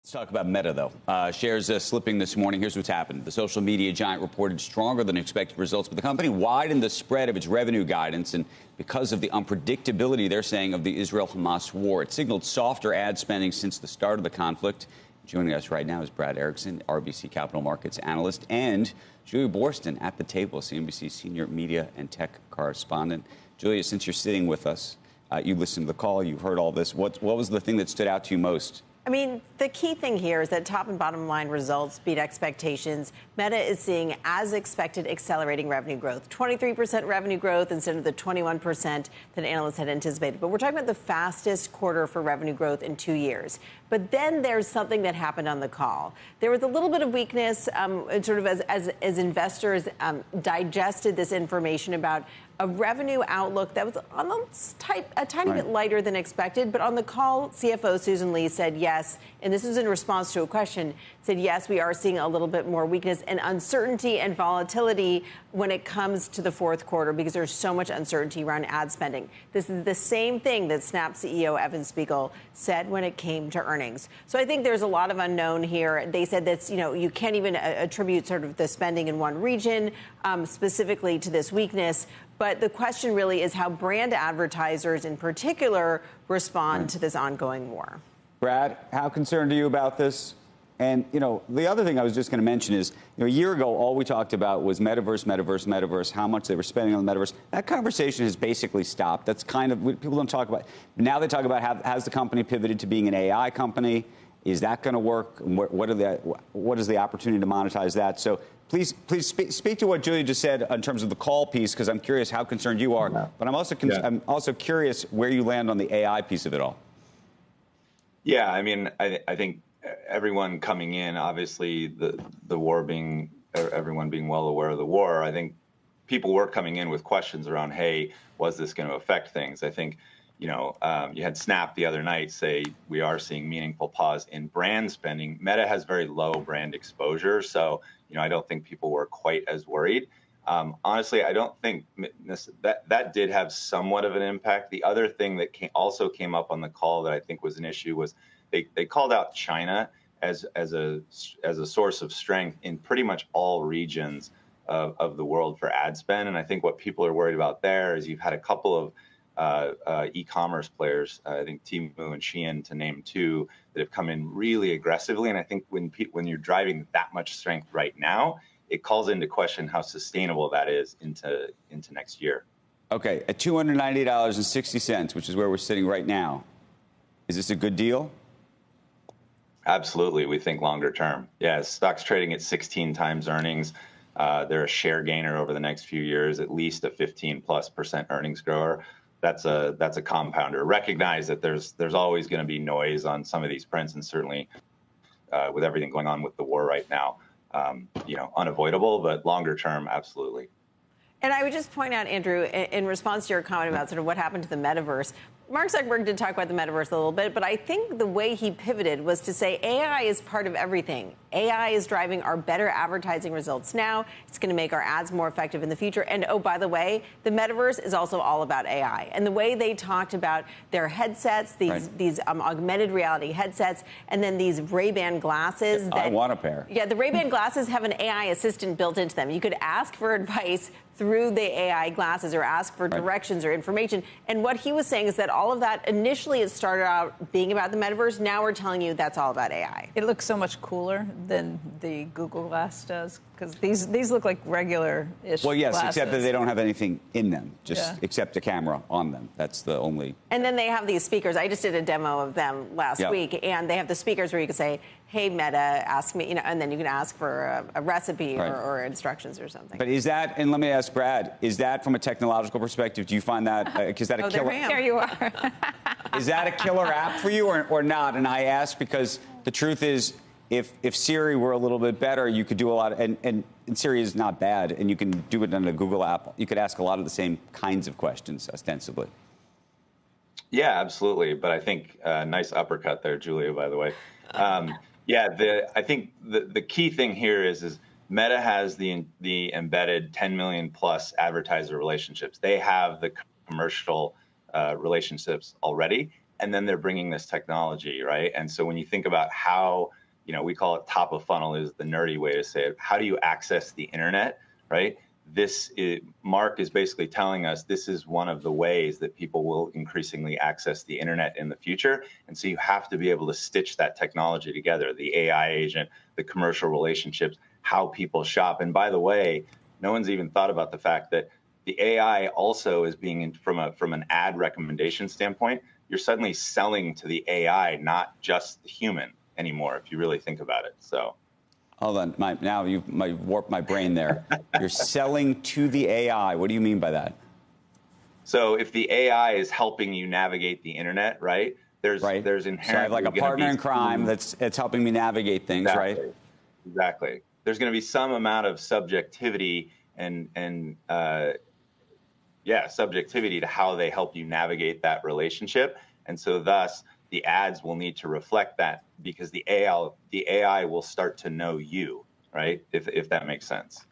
Let's talk about Meta, though. Shares slipping this morning. Here's what's happened. The social media giant reported stronger than expected results, but the company widened the spread of its revenue guidance. And because of the unpredictability, they're saying, of the Israel-Hamas war, it signaled softer ad spending since the start of the conflict. Joining us right now is Brad Erickson, RBC Capital Markets analyst, and Julia Boorstin at the table, CNBC senior media and tech correspondent. Julia, since you're sitting with us, you listened to the call, you've heard all this. What was the thing that stood out to you most? I mean, the key thing here is that top and bottom line results beat expectations. Meta is seeing, as expected, accelerating revenue growth. 23% revenue growth instead of the 21% that analysts had anticipated. But we're talking about the fastest quarter for revenue growth in 2 years. But then there's something that happened on the call. There was a little bit of weakness, sort of as investors digested this information about a revenue outlook that was almost a tiny bit lighter than expected. But on the call, CFO Susan Lee said yes, and this was in response to a question, said yes, we are seeing a little bit more weakness and uncertainty and volatility when it comes to the fourth quarter because there's so much uncertainty around ad spending. This is the same thing that Snap CEO Evan Spiegel said when it came to earnings. So I think there's a lot of unknown here. They said that, you can't even attribute sort of the spending in one region specifically to this weakness. But the question really is how brand advertisers in particular respond to this ongoing war. Brad, how concerned are you about this? And, the other thing I was just going to mention is, a year ago, all we talked about was metaverse, how much they were spending on the metaverse. That conversation has basically stopped. That's kind of, people don't talk about. Now they talk about has the company pivoted to being an AI company? Is that going to work? What is the opportunity to monetize that? So please speak to what Julia just said in terms of the call piece, because I'm curious how concerned you are. No. But I'm also curious where you land on the AI piece of it all. Yeah, I mean, I think everyone coming in, obviously the war being, everyone being well aware of the war, I think people were coming in with questions around, hey, was this going to affect things? I think, you had Snap the other night say we are seeing meaningful pause in brand spending. Meta has very low brand exposure, so I don't think people were quite as worried. Honestly, I don't think that did have somewhat of an impact. The other thing that also came up on the call that I think was an issue was they called out China as a source of strength in pretty much all regions of the world for ad spend. And I think what people are worried about there is you've had a couple of e-commerce players, I think Temu and Shein to name two, that have come in really aggressively. And I think when you're driving that much strength right now, it calls into question how sustainable that is into next year. Okay, at $290.60, which is where we're sitting right now, is this a good deal? Absolutely, we think longer term. Yeah, stock's trading at 16 times earnings. They're a share gainer over the next few years, at least a 15+% earnings grower. That's a compounder. Recognize that there's always going to be noise on some of these prints, and certainly with everything going on with the war right now, unavoidable. But longer term, absolutely. And I would just point out, Andrew, in response to your comment about sort of what happened to the metaverse, Mark Zuckerberg did talk about the metaverse a little bit, but I think the way he pivoted was to say AI is part of everything. AI is driving our better advertising results now. It's going to make our ads more effective in the future. And, oh, by the way, the metaverse is also all about AI. And the way they talked about their headsets, these augmented reality headsets, and then these Ray-Ban glasses. I want a pair. Yeah, the Ray-Ban glasses have an AI assistant built into them. You could ask for advice through the AI glasses or ask for directions or information. And what he was saying is that all of that, initially it started out being about the metaverse. Now we're telling you that's all about AI. It looks so much cooler than the Google Glass does, because these look like regular-ish Well, yes, glasses. except that they don't have anything in them, except a camera on them. That's the only... And then they have these speakers. I just did a demo of them last week, and they have the speakers where you can say, hey, Meta, ask me, and then you can ask for a recipe or instructions or something. But is that, and let me ask Brad, is that from a technological perspective, do you find that, is that a killer? There you are. Is that a killer app for you or not? And I ask because the truth is, if Siri were a little bit better, you could do a lot, and Siri is not bad, and you can do it on a Google app. You could ask a lot of the same kinds of questions, ostensibly. Yeah, absolutely. But I think nice uppercut there, Julia, by the way. I think the key thing here is Meta has the embedded 10 million plus advertiser relationships. They have the commercial relationships already, and then they're bringing this technology, right? And so when you think about how we call it top of funnel is the nerdy way to say it. How do you access the internet, right? Mark is basically telling us this is one of the ways that people will increasingly access the internet in the future. And so you have to be able to stitch that technology together, the AI agent, the commercial relationships, how people shop. And by the way, no one's even thought about the fact that the AI also is being from an ad recommendation standpoint. You're suddenly selling to the AI, not just the human anymore, if you really think about it. So. Hold on. Now you've warped my brain there. You're selling to the AI. What do you mean by that? So if the AI is helping you navigate the internet, right? There's inherently so I have like a partner in crime that's helping me navigate things, exactly, right? Exactly. There's going to be some amount of subjectivity and subjectivity to how they help you navigate that relationship. And so thus the ads will need to reflect that because the AI will start to know you, right? If that makes sense.